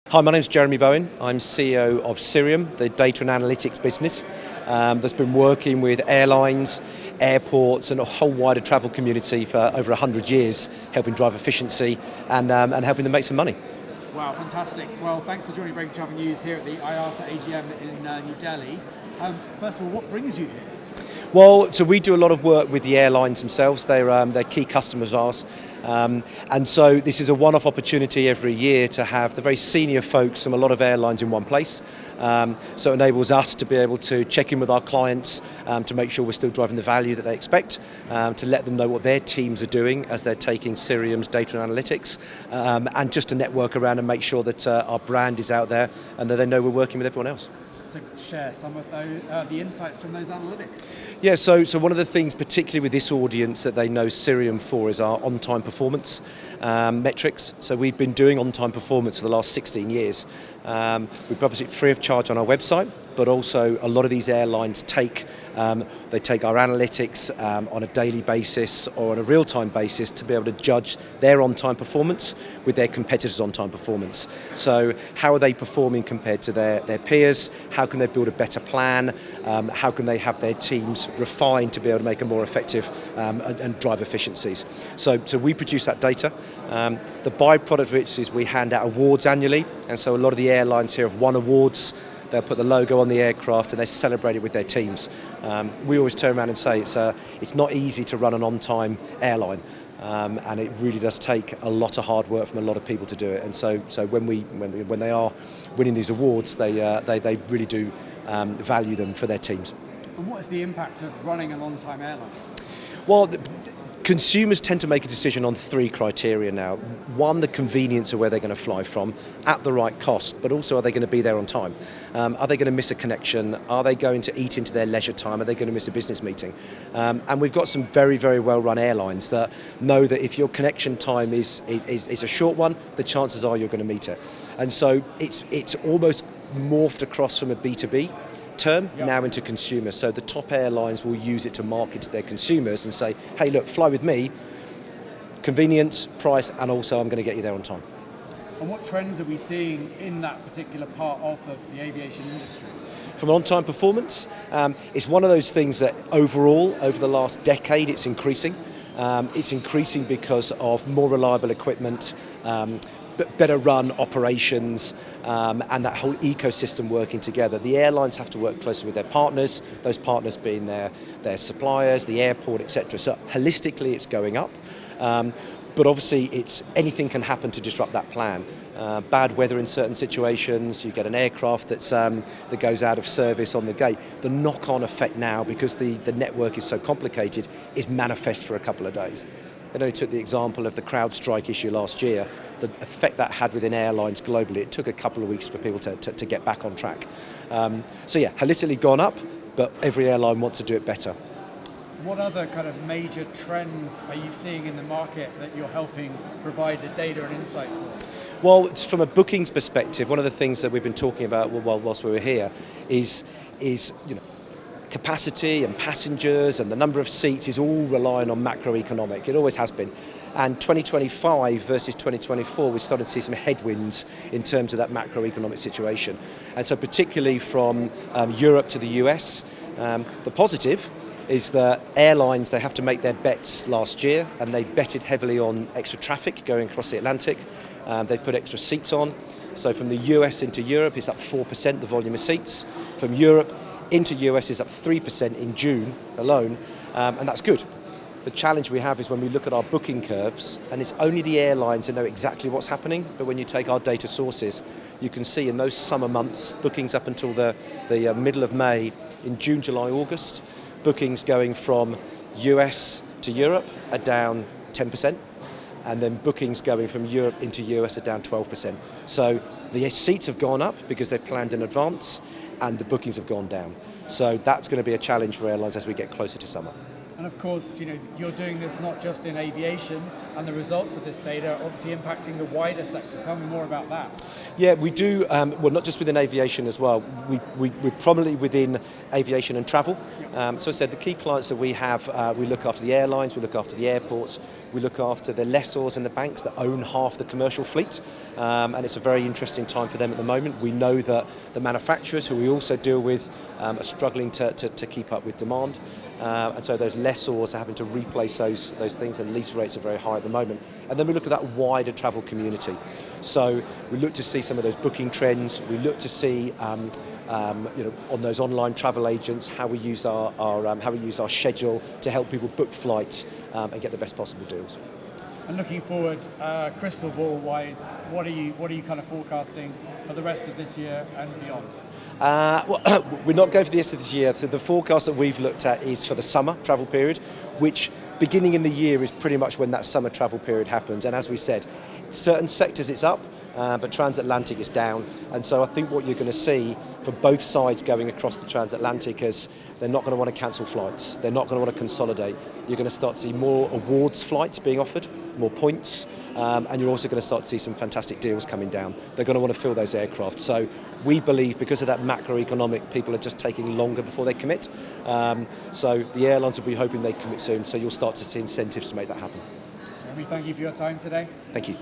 Hi, my name is Jeremy Bowen. I'm CEO of Cirium, the data and analytics business that's been working with airlines, airports and a whole wider travel community for over 100 years, helping drive efficiency and helping them make some money. Wow, fantastic. Well, thanks for joining Breaking Travel News here at the IATA AGM in New Delhi. First of all, what brings you here? Well, so we do a lot of work with the airlines themselves. They're key customers of ours. And so this is a one-off opportunity every year to have the very senior folks from a lot of airlines in one place. So it enables us to be able to check in with our clients to make sure we're still driving the value that they expect, to let them know what their teams are doing as they're taking Cirium's data and analytics, and just to network around and make sure that our brand is out there and that they know we're working with everyone else. So share some of the insights from those analytics. Yeah, so one of the things, particularly with this audience, that they know Cirium for is our on-time performance metrics. So we've been doing on-time performance for the last 16 years. We publish it free of charge on our website, but also a lot of these airlines take our analytics on a daily basis or on a real-time basis to be able to judge their on-time performance with their competitors' on-time performance. So how are they performing compared to their peers? How can they build a better plan? How can they have their teams refined to be able to make a more effective and drive efficiencies? So we produce that data. The byproduct of which is we hand out awards annually, and so a lot of the airlines here have won awards. They'll put the logo on the aircraft and they celebrate it with their teams. We always turn around and say it's not easy to run an on-time airline, and it really does take a lot of hard work from a lot of people to do it. And so when they are winning these awards, they really do value them for their teams. And what is the impact of running an on-time airline? Well, consumers tend to make a decision on three criteria now. One, the convenience of where they're going to fly from at the right cost, but also are they going to be there on time? Are they going to miss a connection? Are they going to eat into their leisure time? Are they going to miss a business meeting? And we've got some very, very well-run airlines that know that if your connection time is a short one, the chances are you're going to meet it. And so it's almost morphed across from a B2B term now into consumer. So the top airlines will use it to market to their consumers and say, hey, look, fly with me, convenience, price, and also I'm going to get you there on time. And what trends are we seeing in that particular part of the aviation industry? From on-time performance, it's one of those things that overall, over the last decade, it's increasing. It's increasing because of more reliable equipment, better run operations, and that whole ecosystem working together. The airlines have to work closely with their partners, those partners being their suppliers, the airport, etc. So holistically it's going up, but obviously anything can happen to disrupt that plan. Bad weather in certain situations, you get an aircraft that goes out of service on the gate. The knock-on effect now, because the network is so complicated, is manifest for a couple of days. I only took the example of the CrowdStrike issue last year, the effect that had within airlines globally. It took a couple of weeks for people to get back on track. So yeah, holistically gone up, but every airline wants to do it better. What other kind of major trends are you seeing in the market that you're helping provide the data and insight for? Well, it's from a bookings perspective, one of the things that we've been talking about whilst we were here is capacity and passengers and the number of seats is all relying on macroeconomic. It always has been. And 2025 versus 2024, we started to see some headwinds in terms of that macroeconomic situation. And so particularly from Europe to the US, the positive is that airlines, they have to make their bets last year, and they betted heavily on extra traffic going across the Atlantic. They put extra seats on. So from the US into Europe, it's up 4%, the volume of seats. From Europe into US is up 3% in June alone, and that's good. The challenge we have is when we look at our booking curves, and it's only the airlines that know exactly what's happening, but when you take our data sources, you can see in those summer months, bookings up until the middle of May, in June, July, August, bookings going from US to Europe are down 10%, and then bookings going from Europe into US are down 12%. So the seats have gone up because they've planned in advance, and the bookings have gone down. So that's going to be a challenge for airlines as we get closer to summer. And of course, you're doing this not just in aviation, and the results of this data are obviously impacting the wider sector. Tell me more about that. Yeah, we do, well, not just within aviation as well. We're prominently within aviation and travel. So I said the key clients that we have, we look after the airlines, we look after the airports, we look after the lessors and the banks that own half the commercial fleet. And it's a very interesting time for them at the moment. We know that the manufacturers, who we also deal with, are struggling to keep up with demand. And so those lessors are having to replace those things, and lease rates are very high at the moment. And then we look at that wider travel community. So we look to see some of those booking trends. We look to see, on those online travel agents, how we use our schedule to help people book flights and get the best possible deals. And looking forward, crystal ball wise, what are you kind of forecasting for the rest of this year and beyond? Well, we're not going for the rest of this year. So the forecast that we've looked at is for the summer travel period, which beginning in the year is pretty much when that summer travel period happens. And as we said, certain sectors it's up, but transatlantic is down. And so I think what you're going to see for both sides going across the transatlantic is they're not going to want to cancel flights. They're not going to want to consolidate. You're going to start to see more awards flights being offered, more points, and you're also going to start to see some fantastic deals coming down. They're going to want to fill those aircraft. So we believe because of that macroeconomic, people are just taking longer before they commit. So the airlines will be hoping they commit soon. So you'll start to see incentives to make that happen. Jeremy, thank you for your time today. Thank you.